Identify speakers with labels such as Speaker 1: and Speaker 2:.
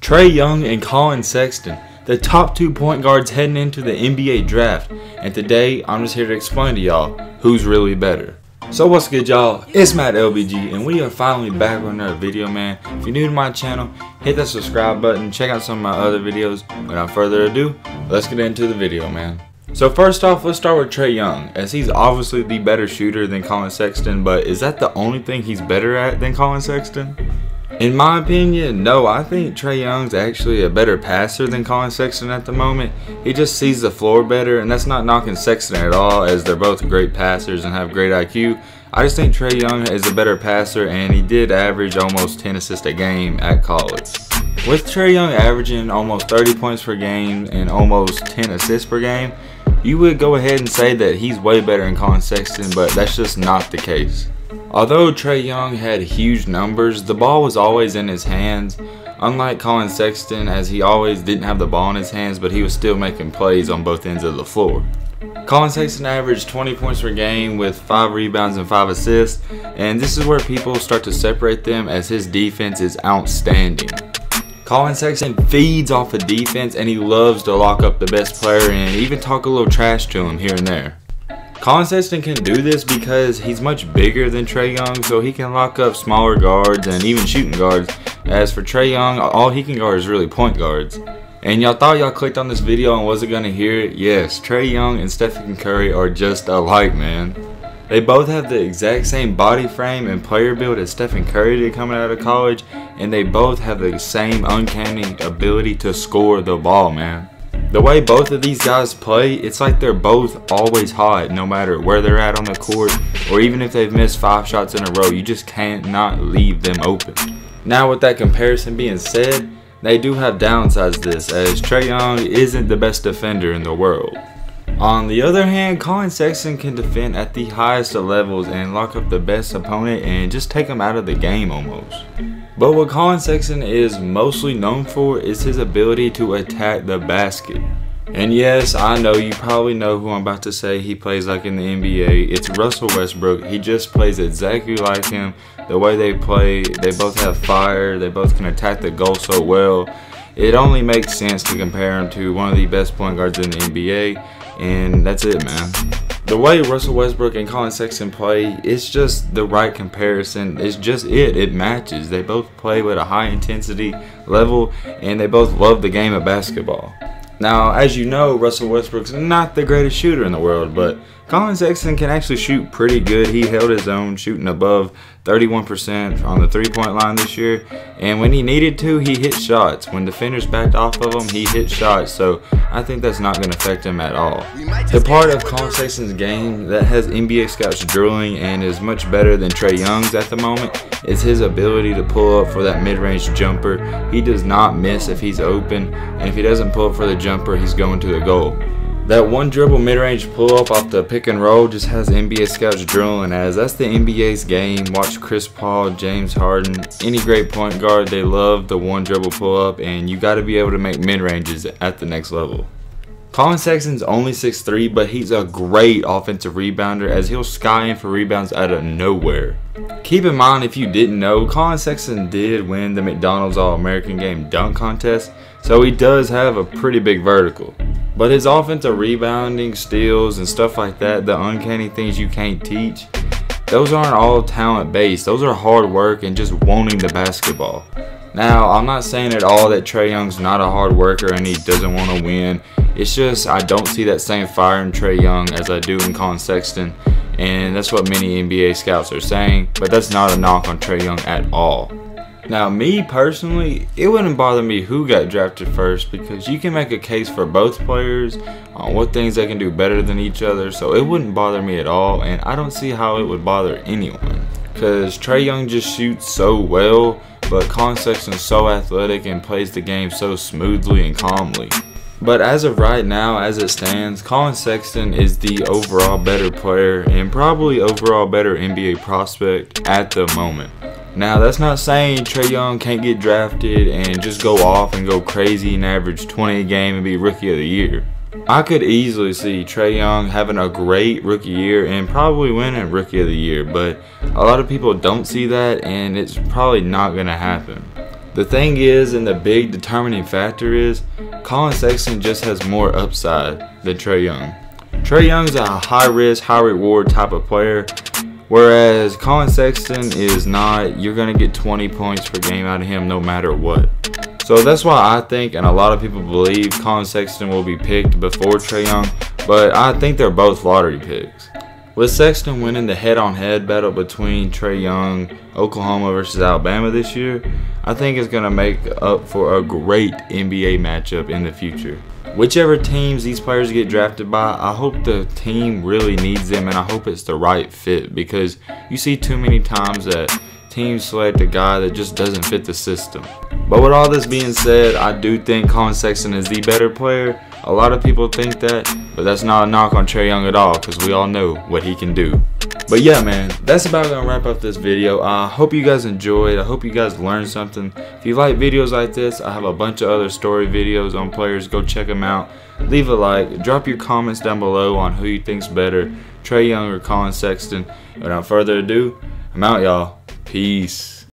Speaker 1: Trae Young and Collin Sexton, the top 2 point guards heading into the NBA draft. And today, I'm just here to explain to y'all who's really better. So what's good, y'all? It's Matt LBG, and we are finally back with another video, man. If you're new to my channel, hit that subscribe button, check out some of my other videos. Without further ado, let's get into the video, man. So first off, let's start with Trae Young, as he's obviously the better shooter than Collin Sexton, but is that the only thing he's better at than Collin Sexton? In my opinion, no. I think Trae Young's actually a better passer than Collin Sexton at the moment. He just sees the floor better, and that's not knocking Sexton at all, as they're both great passers and have great IQ. I just think Trae Young is a better passer, and he did average almost 10 assists a game at college. With Trae Young averaging almost 30 points per game and almost 10 assists per game, you would go ahead and say that he's way better than Collin Sexton, but that's just not the case. Although Trae Young had huge numbers, the ball was always in his hands, unlike Collin Sexton, as he always didn't have the ball in his hands, but he was still making plays on both ends of the floor. Collin Sexton averaged 20 points per game with 5 rebounds and 5 assists, and this is where people start to separate them, as his defense is outstanding. Collin Sexton feeds off of defense, and he loves to lock up the best player and even talk a little trash to him here and there. Collin Sexton can do this because he's much bigger than Trae Young, so he can lock up smaller guards and even shooting guards. As for Trae Young, all he can guard is really point guards. And y'all thought y'all clicked on this video and wasn't gonna hear it? Yes, Trae Young and Stephen Curry are just alike, man. They both have the exact same body frame and player build as Stephen Curry did coming out of college, and they both have the same uncanny ability to score the ball, man. The way both of these guys play, it's like they're both always hot, no matter where they're at on the court, or even if they've missed 5 shots in a row, you just can't not leave them open. Now, with that comparison being said, they do have downsides to this, as Trae Young isn't the best defender in the world. On the other hand, Collin Sexton can defend at the highest of levels and lock up the best opponent and just take them out of the game almost. But what Collin Sexton is mostly known for is his ability to attack the basket. And yes, I know you probably know who I'm about to say he plays like in the NBA. It's Russell Westbrook. He just plays exactly like him. The way they play, they both have fire. They both can attack the goal so well. It only makes sense to compare him to one of the best point guards in the NBA. And that's it, man. The way Russell Westbrook and Collin Sexton play, it's just the right comparison. It's just it matches. They both play with a high intensity level, and they both love the game of basketball. Now, as you know, Russell Westbrook's not the greatest shooter in the world, but Collin Sexton can actually shoot pretty good. He held his own, shooting above 31% on the 3-point line this year, and when he needed to, he hit shots. When defenders backed off of him, he hit shots, so I think that's not going to affect him at all. The part of Collin Sexton's game that has NBA scouts drooling and is much better than Trae Young's at the moment is his ability to pull up for that mid-range jumper. He does not miss if he's open, and if he doesn't pull up for the jumper, he's going to the goal. That one dribble mid-range pull-up off the pick and roll just has NBA scouts drilling, as that's the NBA's game. Watch Chris Paul, James Harden, any great point guard, they love the one dribble pull-up, and you got to be able to make mid-ranges at the next level. Collin Sexton's only 6'3", but he's a great offensive rebounder, as he'll sky in for rebounds out of nowhere. Keep in mind, if you didn't know, Collin Sexton did win the McDonald's All-American Game dunk contest, so he does have a pretty big vertical. But his offensive rebounding, steals, and stuff like that, the uncanny things you can't teach, those aren't all talent-based. Those are hard work and just wanting the basketball. Now, I'm not saying at all that Trae Young's not a hard worker and he doesn't want to win. It's just I don't see that same fire in Trae Young as I do in Collin Sexton, and that's what many NBA scouts are saying, but that's not a knock on Trae Young at all. Now, me personally, it wouldn't bother me who got drafted first, because you can make a case for both players on what things they can do better than each other, so it wouldn't bother me at all, and I don't see how it would bother anyone, because Trae Young just shoots so well, but Collin Sexton's so athletic and plays the game so smoothly and calmly. But as of right now, as it stands, Collin Sexton is the overall better player and probably overall better NBA prospect at the moment. Now, that's not saying Trae Young can't get drafted and just go off and go crazy and average 20 a game and be Rookie of the Year. I could easily see Trae Young having a great rookie year and probably winning Rookie of the Year, but a lot of people don't see that, and it's probably not going to happen. The thing is, and the big determining factor is, Collin Sexton just has more upside than Trae Young. Trae Young's a high risk, high reward type of player, whereas Collin Sexton is not. You're going to get 20 points per game out of him no matter what. So that's why I think, and a lot of people believe, Collin Sexton will be picked before Trae Young, but I think they're both lottery picks. With Sexton winning the head-on-head battle between Trae Young, Oklahoma versus Alabama this year, I think it's going to make up for a great NBA matchup in the future. Whichever teams these players get drafted by, I hope the team really needs them, and I hope it's the right fit, because you see too many times that teams select a guy that just doesn't fit the system. But with all this being said, I do think Collin Sexton is the better player. A lot of people think that, but that's not a knock on Trae Young at all, because we all know what he can do. But yeah, man, that's about going to wrap up this video. I hope you guys enjoyed. I hope you guys learned something. If you like videos like this, I have a bunch of other story videos on players. Go check them out. Leave a like. Drop your comments down below on who you think's better, Trae Young or Collin Sexton. Without further ado, I'm out, y'all. Peace.